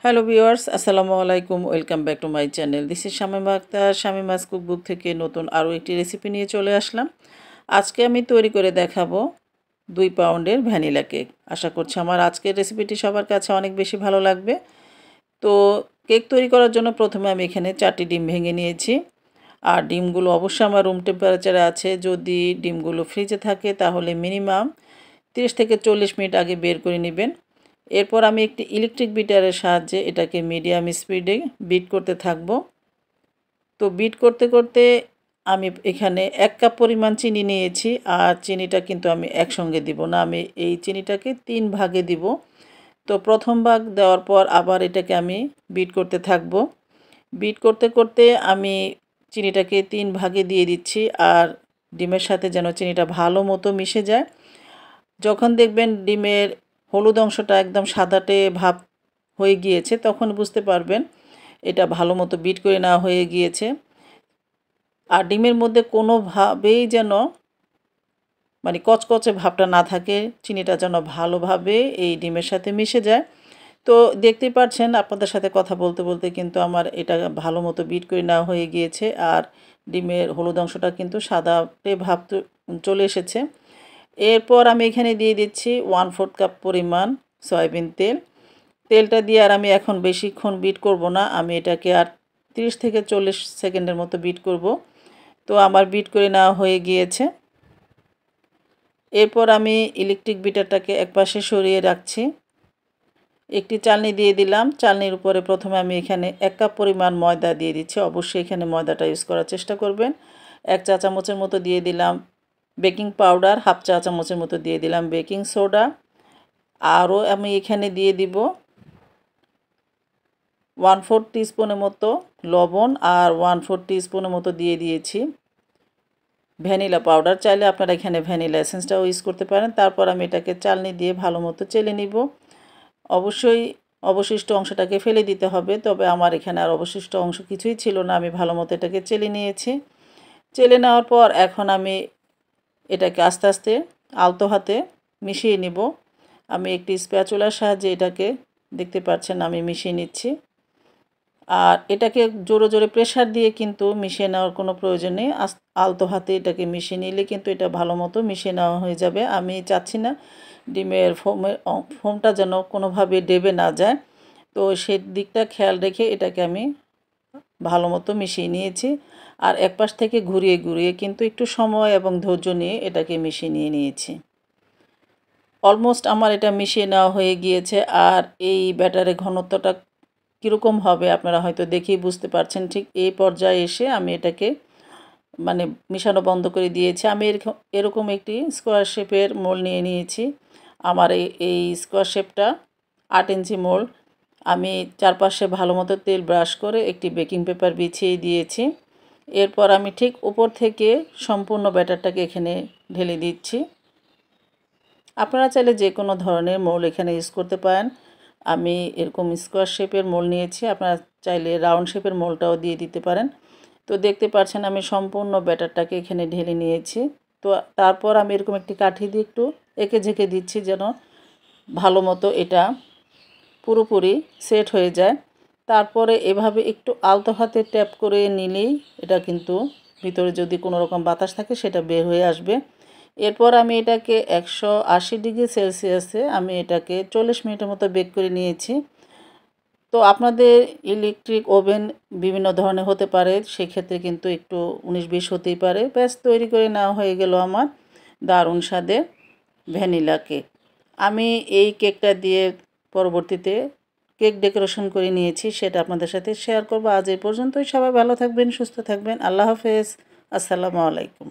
Hello viewers, আসসালামু আলাইকুম। Welcome back to my channel. This is Shamima Akter. Shamima's Cookbook থেকে নতুন আরও একটি রেসিপি নিয়ে চলে আসলাম। আজকে আমি তৈরি করে দেখাবো 2 পাউন্ডের ভ্যানিলা কেক। আশা করছি আমার আজকের রেসিপিটি সবার কাছে অনেক বেশি ভালো লাগবে। তো কেক তৈরি করার জন্য প্রথমে আমি এখানে 4টি ডিম ভেঙে নিয়েছি। আর ডিমগুলো অবশ্যই আমার রুম টেম্পারেচারে আছে। যদি ডিমগুলো ফ্রিজে থাকে তাহলে মিনিমাম 30 থেকে 40 মিনিট আগে বের করে নেবেন। এরপর আমি একটি ইলেকট্রিক বিটারের সাহায্যে এটাকে মিডিয়াম স্পিডে বিট করতে থাকব। তো বিট করতে করতে আমি এখানে 1 কাপ পরিমাণ চিনি নিয়েছি। আর চিনিটা কিন্তু আমি একসঙ্গে দিব না, আমি এই চিনিটাকে 3 ভাগে দিব। তো প্রথম ভাগ দেওয়ার পর আবার এটাকে আমি বিট করতে থাকব। বিট করতে করতে আমি চিনিটাকে 3 ভাগে দিয়ে দিচ্ছি। আর ডিমের সাথে যেন চিনিটা ভালো মতো মিশে যায়। যখন দেখবেন ডিমের হলুদ অংশটা একদম সাদাটে ভাব হয়ে গিয়েছে, তখন বুঝতে পারবেন এটা ভালো মতো বিট করে নেওয়া হয়ে গিয়েছে। আর ডিমের মধ্যে কোনোভাবেই যেন কচকচে ভাবটা না থাকে, চিনিটা যেন ভালোভাবে এই ডিমের সাথে মিশে যায়। তো দেখতেই পাচ্ছেন, আপনাদের সাথে কথা বলতে বলতে কিন্তু আমার এটা ভালো মতো বিট করে নেওয়া হয়ে গিয়েছে। আর ডিমের হলুদ অংশটা কিন্তু সাদাটে ভাব চলে এসেছে। এরপর আমি এখানে দিয়ে দিচ্ছি 1/4 কাপ পরিমাণ সয়াবিন তেল। তেলটা দিয়ে আর আমি এখন বেশিক্ষণ বিট করব না, আমি এটাকে আর 30 থেকে 40 সেকেন্ডের মতো বিট করব। তো আমার বিট করে নেওয়া হয়ে গিয়েছে। এরপর আমি ইলেকট্রিক বিটারটাকে একপাশে সরিয়ে রাখছি। একটি চালনি দিয়ে দিলাম। চালনির উপরে প্রথমে আমি এখানে 1 কাপ পরিমাণ ময়দা দিয়ে দিচ্ছি। অবশ্যই এখানে ময়দাটা ইউজ করার চেষ্টা করবেন। 1 চা চামচের মতো দিয়ে দিলাম বেকিং পাউডার, 1/2 চা চামচের মতো দিয়ে দিলাম বেকিং সোডা। আরও আমি এখানে দিয়ে দিব 1/4 টিস্পুনের মতো লবণ। আর 1/4 টিস্পুনের মতো দিয়ে দিয়েছি ভ্যানিলা পাউডার। চাইলে আপনারা এখানে ভ্যানিলা এসেন্সটাও ইউজ করতে পারেন। তারপর আমি এটাকে চালনি দিয়ে ভালো মতো চেলে নিব। অবশ্যই অবশিষ্ট অংশটাকে ফেলে দিতে হবে, তবে আমার এখানে আর অবশিষ্ট অংশ কিছুই ছিল না। আমি ভালো মতো এটাকে চেলে নিয়েছি। চেলে নেওয়ার পর এখন আমি এটাকে আস্তে আস্তে আলতো হাতে মিশিয়ে নিব। আমি একটি স্প্যাচুলার সাহায্যে এটাকে, দেখতে পাচ্ছেন, আমি মিশিয়ে নিচ্ছি। আর এটাকে জোরে জোরে প্রেসার দিয়ে কিন্তু মিশিয়ে নেওয়ার কোনো প্রয়োজন নেই। আলতো হাতে এটাকে মিশিয়ে নিলে কিন্তু এটা ভালো মতো মিশিয়ে নেওয়া হয়ে যাবে। আমি চাচ্ছি না ডিমের ফোমটা যেন কোনোভাবে ডেবে না যায়। তো সেই দিকটা খেয়াল রেখে এটাকে আমি ভালো মতো মিশিয়ে নিয়েছি। আর এক পাশ থেকে ঘুরিয়ে ঘুরিয়ে কিন্তু একটু সময় এবং ধৈর্য নিয়ে এটাকে মিশিয়ে নিয়েছি। অলমোস্ট আমার এটা মিশিয়ে নেওয়া হয়ে গিয়েছে। আর এই ব্যাটারের ঘনত্বটা কীরকম হবে আপনারা হয়তো দেখেই বুঝতে পারছেন। ঠিক এই পর্যায়ে এসে আমি এটাকে মিশানো বন্ধ করে দিয়েছি। আমি এরকম একটি স্কোয়ার শেপের মোল্ড নিয়ে নিয়েছি। আমার এই স্কোয়ার শেপটা 8 ইঞ্চি মোল্ড। আমি চারপাশে ভালো মতো তেল ব্রাশ করে একটি বেকিং পেপার বিছিয়ে দিয়েছি। এরপর আমি ঠিক উপর থেকে সম্পূর্ণ ব্যাটারটাকে এখানে ঢেলে দিচ্ছি। আপনারা চাইলে যে কোনো ধরনের মোল্ড এখানে ইউজ করতে পারেন। আমি এরকম স্কোয়ার শেপের মোল্ড নিয়েছি, আপনারা চাইলে রাউন্ড শেপের মোল্ডটাও দিয়ে দিতে পারেন। তো দেখতে পাচ্ছেন আমি সম্পূর্ণ ব্যাটারটাকে এখানে ঢেলে নিয়েছি। তো তারপর আমি এরকম একটি কাঠি দিয়ে একটু এঁকে ঝেঁকে দিচ্ছি যেন ভালো মতো এটা পুরোপুরি সেট হয়ে যায়। তারপরে এভাবে একটু আলতো হাতে ট্যাপ করে নিলেই এটা কিন্তু ভিতরে যদি কোনো রকম বাতাস থাকে সেটা বের হয়ে আসবে। এরপর আমি এটাকে 180 ডিগ্রি সেলসিয়াসে আমি এটাকে 40 মিনিটের মতো বেক করে নিয়েছি। তো আপনাদের ইলেকট্রিক ওভেন বিভিন্ন ধরনের হতে পারে, সেক্ষেত্রে কিন্তু একটু 19-20 হতেই পারে। ব্যাস, তৈরি করে নেওয়া হয়ে গেল আমার দারুণ স্বাদের ভ্যানিলা কেক। আমি এই কেকটা দিয়ে পরবর্তীতে কেক ডেকোরেশন করে নিয়েছি, সেটা আপনাদের সাথে শেয়ার করব। আজ এই পর্যন্তই। সবাই ভালো থাকবেন, সুস্থ থাকবেন। আল্লাহ হাফেজ। আসসালামু আলাইকুম।